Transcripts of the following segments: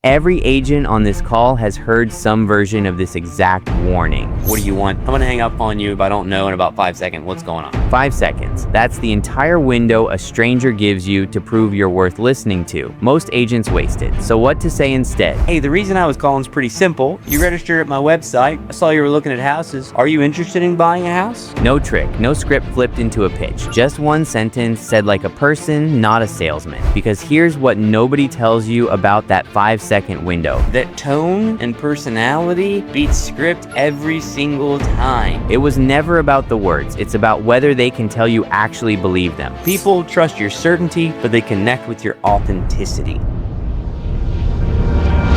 Every agent on this call has heard some version of this exact warning. What do you want? I'm gonna hang up on you if I don't know in about 5 seconds what's going on. 5 seconds. That's the entire window a stranger gives you to prove you're worth listening to. Most agents waste it. So what to say instead? Hey, the reason I was calling is pretty simple. You registered at my website. I saw you were looking at houses. Are you interested in buying a house? No trick, no script flipped into a pitch. Just one sentence said like a person, not a salesman. Because here's what nobody tells you about that 5-second window. That tone and personality beats script every single time. It was never about the words. It's about whether they can tell you actually believe them. People trust your certainty, but they connect with your authenticity.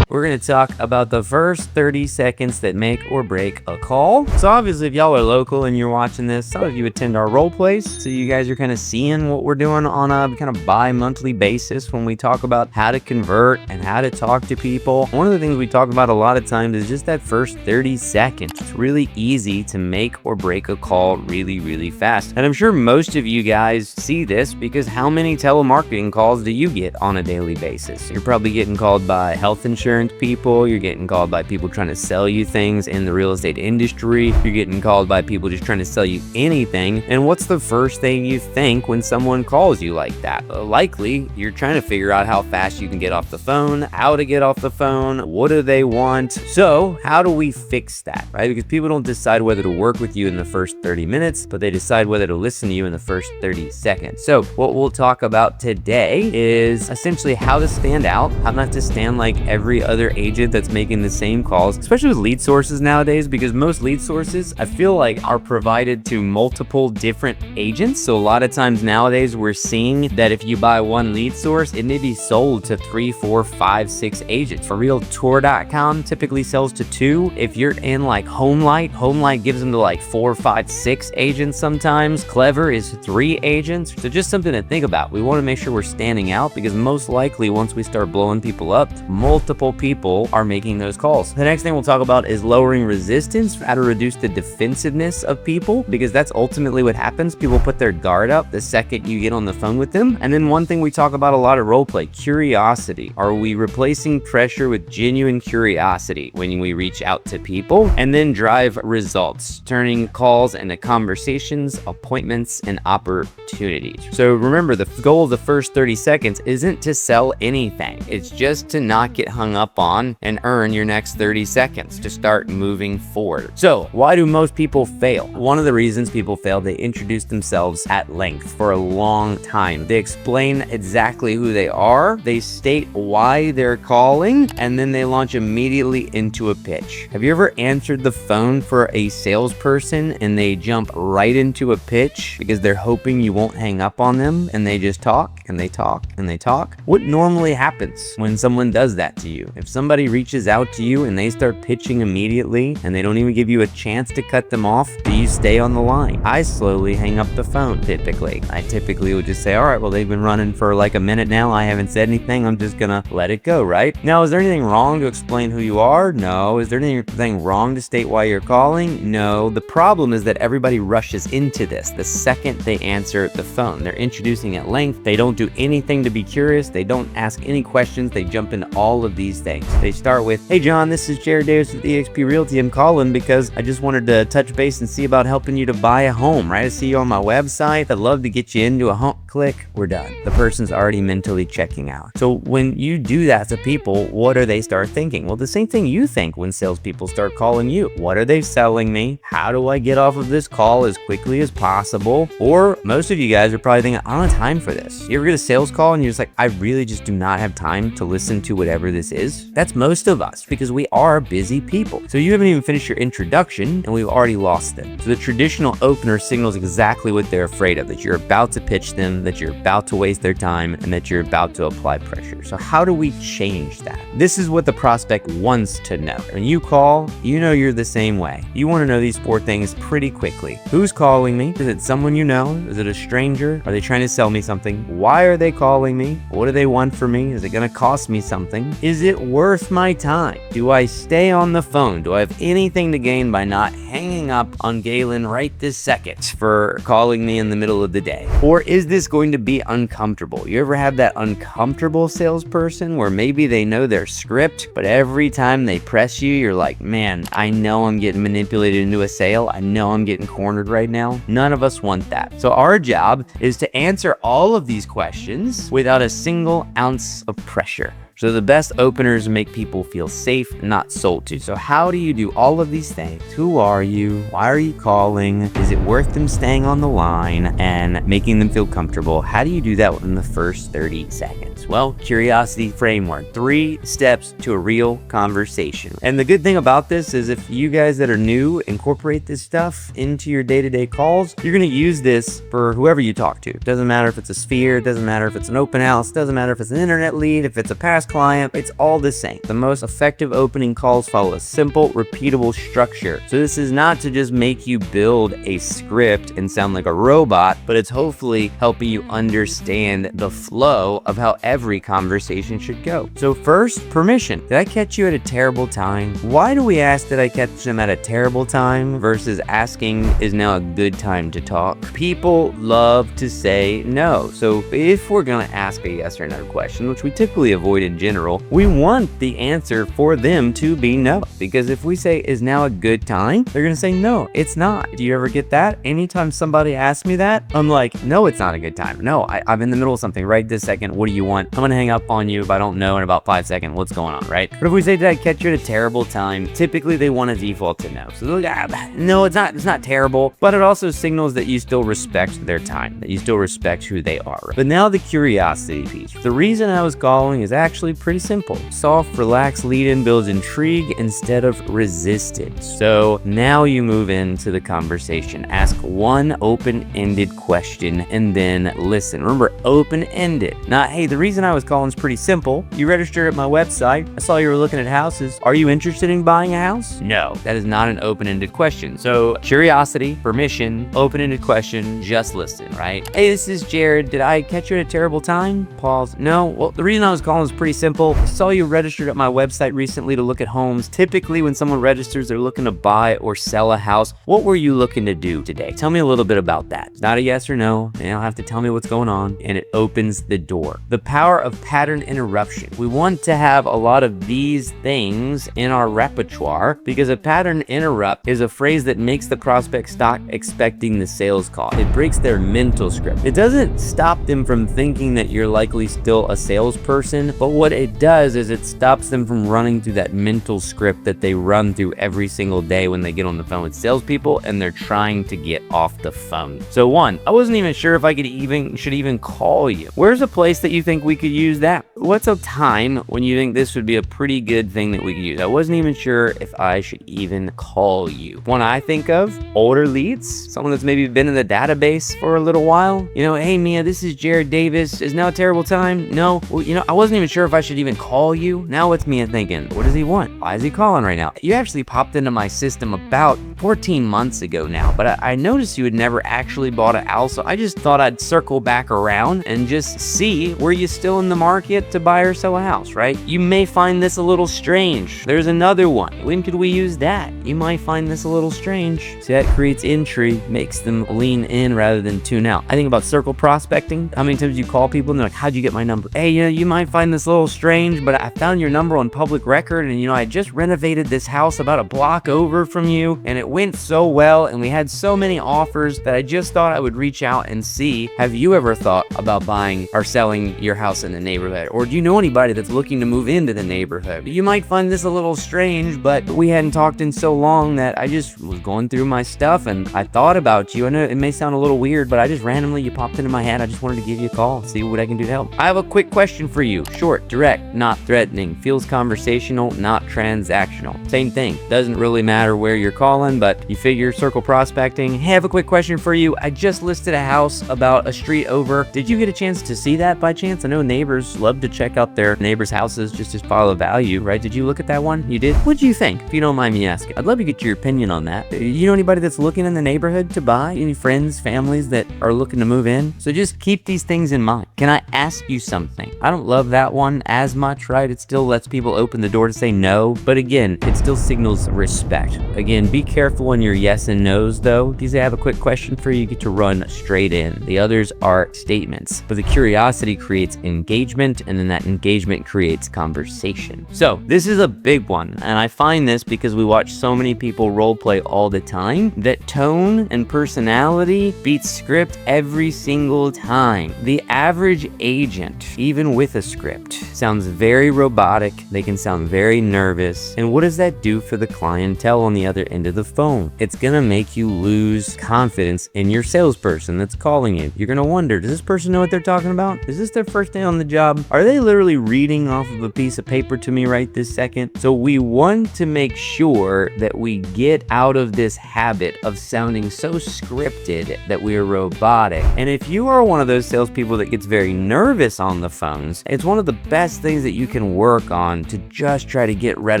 We're gonna talk about the first 30 seconds that make or break a call. So obviously, if y'all are local and you're watching this, some of you attend our role plays. So you guys are kind of seeing what we're doing on a kind of bi-monthly basis when we talk about how to convert and how to talk to people. One of the things we talk about a lot of times is just that first 30 seconds. It's really easy to make or break a call really, really fast. And I'm sure most of you guys see this because how many telemarketing calls do you get on a daily basis? You're probably getting called by health insurance people, you're getting called by people trying to sell you things in the real estate industry, you're getting called by people just trying to sell you anything. And what's the first thing you think when someone calls you like that? Likely you're trying to figure out how fast you can get off the phone, how to get off the phone, what do they want. So how do we fix that, right? Because people don't decide whether to work with you in the first 30 minutes, but they decide whether to listen to you in the first 30 seconds. So what we'll talk about today is essentially how to stand out, how not to stand like every other agent that's making the same calls, especially with lead sources nowadays, because most lead sources I feel like are provided to multiple different agents. So a lot of times nowadays we're seeing that if you buy one lead source, it may be sold to 3, 4, 5, 6 agents. For Realtor.com typically sells to 2. If you're in like Homelight gives them to like 4, 5, 6 agents sometimes. Clever is 3 agents. So just something to think about. We want to make sure we're standing out because most likely once we start blowing people up, multiple people are making those calls. The next thing we'll talk about is lowering resistance, how to reduce the defensiveness of people, because that's ultimately what happens. People put their guard up the second you get on the phone with them. And then one thing we talk about a lot at roleplay, curiosity. Are we replacing pressure with genuine curiosity when we reach out to people? And then drive results, turning calls into conversations, appointments, and opportunities. So remember, the goal of the first 30 seconds isn't to sell anything. It's just to not get hung up on and earn your next 30 seconds to start moving forward. So why do most people fail? One of the reasons people fail, they introduce themselves at length for a long time. They explain exactly who they are, they state why they're calling, and then they launch immediately into a pitch. Have you ever answered the phone for a salesperson and they jump right into a pitch because they're hoping you won't hang up on them and they just talk and they talk and they talk? What normally happens when someone does that to you? If somebody reaches out to you and they start pitching immediately and they don't even give you a chance to cut them off, do you stay on the line? I slowly hang up the phone typically. I typically would just say, all right, well, they've been running for like a minute now. I haven't said anything. I'm just gonna let it go, right? Now, is there anything wrong to explain who you are? No. Is there anything wrong to state why you're calling? No. The problem is that everybody rushes into this the second they answer the phone. They're introducing at length. They don't do anything to be curious. They don't ask any questions. They jump into all of these things. They start with, hey John, this is Jared Davis with eXp Realty. I'm calling because I just wanted to touch base and see about helping you to buy a home, right? I see you on my website. I'd love to get you into a home. Click, we're done. The person's already mentally checking out. So when you do that to people, what do they start thinking? Well, the same thing you think when salespeople start calling you. What are they selling me? How do I get off of this call as quickly as possible? Or most of you guys are probably thinking, I don't have time for this. You ever get a sales call and you're just like, I really just do not have time to listen to whatever this is? That's most of us because we are busy people. So you haven't even finished your introduction and we've already lost them. So the traditional opener signals exactly what they're afraid of, that you're about to pitch them, that you're about to waste their time, and that you're about to apply pressure. So how do we change that? This is what the prospect wants to know. When you call, you know you're the same way. You want to know these 4 things pretty quickly. Who's calling me? Is it someone you know? Is it a stranger? Are they trying to sell me something? Why are they calling me? What do they want from me? Is it going to cost me something? Is it worth my time? Do I stay on the phone? Do I have anything to gain by not hanging hang up on Galen right this second for calling me in the middle of the day? Or is this going to be uncomfortable? You ever have that uncomfortable salesperson where maybe they know their script, but every time they press you, you're like, man, I know I'm getting manipulated into a sale. I know I'm getting cornered right now. None of us want that. So our job is to answer all of these questions without a single ounce of pressure. So the best openers make people feel safe, not sold to. So how do you do all of these things? Who are you? Why are you calling? Is it worth them staying on the line and making them feel comfortable? How do you do that within the first 30 seconds? Well, curiosity framework, 3 steps to a real conversation. And the good thing about this is if you guys that are new incorporate this stuff into your day-to-day calls, you're going to use this for whoever you talk to. It doesn't matter if it's a sphere, it doesn't matter if it's an open house, it doesn't matter if it's an internet lead, if it's a past client, it's all the same. The most effective opening calls follow a simple, repeatable structure. So this is not to just make you build a script and sound like a robot, but it's hopefully helping you understand the flow of how every conversation should go. So first, permission. Did I catch you at a terrible time? Why do we ask did I catch them at a terrible time versus asking is now a good time to talk? People love to say no. So if we're gonna ask a yes or no question, which we typically avoid in general, we want the answer for them to be no. Because if we say is now a good time, they're gonna say no, it's not. Do you ever get that? Anytime somebody asks me that, I'm like, no, it's not a good time. No, I'm in the middle of something right this second. What do you want? I'm gonna hang up on you if I don't know in about 5 seconds what's going on, right? But if we say, did I catch you at a terrible time? Typically they want to default to no. So they're like, no, it's not terrible, but it also signals that you still respect their time, that you still respect who they are. But now the curiosity piece. The reason I was calling is actually pretty simple. Soft, relaxed lead-in builds intrigue instead of resistance. So now you move into the conversation. Ask one open-ended question and then listen. Remember, open-ended. Not, hey, the reason I was calling is pretty simple. You registered at my website. I saw you were looking at houses. Are you interested in buying a house? No, that is not an open-ended question. So curiosity, permission, open-ended question, just listen, right? Hey, this is Jared. Did I catch you at a terrible time? Pause. No, well, the reason I was calling is pretty simple. I saw you registered at my website recently to look at homes. Typically, when someone registers, they're looking to buy or sell a house. What were you looking to do today? Tell me a little bit about that. It's not a yes or no. You don't have to tell me what's going on, and it opens the door. The power of pattern interruption. We want to have a lot of these things in our repertoire because a pattern interrupt is a phrase that makes the prospect stop expecting the sales call. It breaks their mental script. It doesn't stop them from thinking that you're likely still a salesperson, but what it does is it stops them from running through that mental script that they run through every single day when they get on the phone with salespeople and they're trying to get off the phone. So 1, I wasn't even sure if I should even call you. Where's a place that you think we could use that? What's a time when you think this would be a pretty good thing that we could use? I wasn't even sure if I should even call you. One I think of, older leads, someone that's maybe been in the database for a little while. You know, hey Mia, this is Jared Davis. Is now a terrible time? No, well, you know, I wasn't even sure if I should even call you. Now what's Mia thinking? What does he want? Why is he calling right now? You actually popped into my system about 14 months ago now, but I noticed you had never actually bought a house, so I just thought I'd circle back around and just see, were you still in the market to buy or sell a house, right? You may find this a little strange. There's another one. When could we use that? You might find this a little strange. See, that creates intrigue, makes them lean in rather than tune out. I think about circle prospecting. How many times you call people and they're like, how'd you get my number? Hey, you know, you might find this a little strange, but I found your number on public record, and you know, I just renovated this house about a block over from you, and it went so well, and we had so many offers that I just thought I would reach out and see, have you ever thought about buying or selling your house in the neighborhood? Or do you know anybody that's looking to move into the neighborhood? You might find this a little strange, but we hadn't talked in so long that I just was going through my stuff and I thought about you. I know it may sound a little weird, but I just randomly, you popped into my head. I just wanted to give you a call, see what I can do to help. I have a quick question for you. Short, direct, not threatening. Feels conversational, not transactional. Same thing. Doesn't really matter where you're calling, but you figure circle prospecting. Hey, I have a quick question for you. I just listed a house about a street over. Did you get a chance to see that by chance? I know neighbors love to check out their neighbors' houses just to follow value, right? Did you look at that one? You did? What'd you think? If you don't mind me asking. I'd love to get your opinion on that. You know anybody that's looking in the neighborhood to buy? Any friends, families that are looking to move in? So just keep these things in mind. Can I ask you something? I don't love that one as much, right? It still lets people open the door to say no, but again, it still signals respect. Again, be careful careful on your yes and no's though. These I have a quick question for you, you get to run straight in. The others are statements, but the curiosity creates engagement, and then that engagement creates conversation. So this is a big one, and I find this because we watch so many people role play all the time that tone and personality beats script every single time. The average agent, even with a script, sounds very robotic. They can sound very nervous. And what does that do for the clientele on the other end of the phone? It's gonna make you lose confidence in your salesperson that's calling you. You're gonna wonder, does this person know what they're talking about? Is this their first day on the job? Are they literally reading off of a piece of paper to me right this second? So we want to make sure that we get out of this habit of sounding so scripted that we are robotic. And if you are one of those salespeople that gets very nervous on the phones, it's one of the best things that you can work on to just try to get rid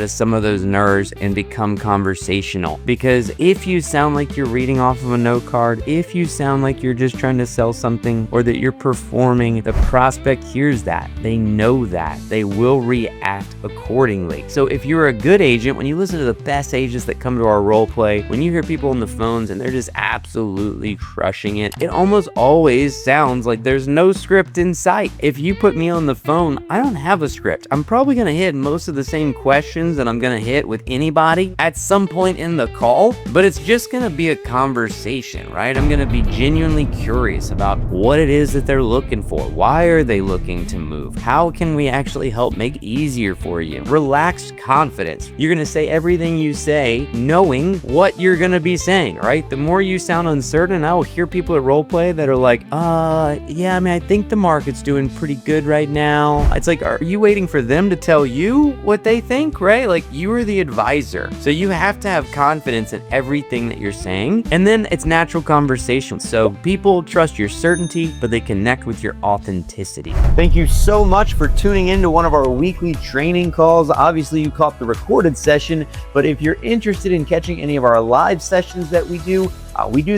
of some of those nerves and become conversational. Because if you sound like you're reading off of a note card, if you sound like you're just trying to sell something or that you're performing, the prospect hears that. They know that. They will react accordingly. So if you're a good agent, when you listen to the best agents that come to our role play, when you hear people on the phones and they're just absolutely crushing it, it almost always sounds like there's no script in sight. If you put me on the phone, I don't have a script. I'm probably gonna hit most of the same questions that I'm gonna hit with anybody at some point in the call, but it's just gonna be a conversation, right? I'm gonna be genuinely curious about what it is that they're looking for. Why are they looking to move? How can we actually help make it easier for you? Relaxed confidence. You're gonna say everything you say knowing what you're gonna be saying, right? The more you sound uncertain, I will hear people at role play that are like, yeah, I mean, I think the market's doing pretty good right now. It's like, are you waiting for them to tell you what they think, right? Like, you are the advisor. So you have to have confidence in everything that you're saying. And then it's natural conversation. So people trust your certainty, but they connect with your authenticity. Thank you so much for tuning in to one of our weekly training calls. Obviously, you caught the recorded session, but if you're interested in catching any of our live sessions that we do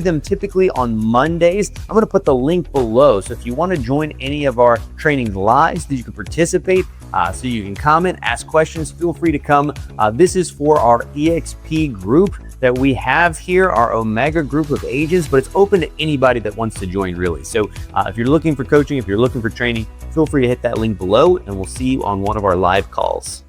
them typically on Mondays. I'm going to put the link below. So if you want to join any of our trainings live so that you can participate, so you can comment, ask questions, feel free to come. This is for our EXP group that we have here, our Omega group of agents, but it's open to anybody that wants to join, really. So if you're looking for coaching, if you're looking for training, feel free to hit that link below, and we'll see you on one of our live calls.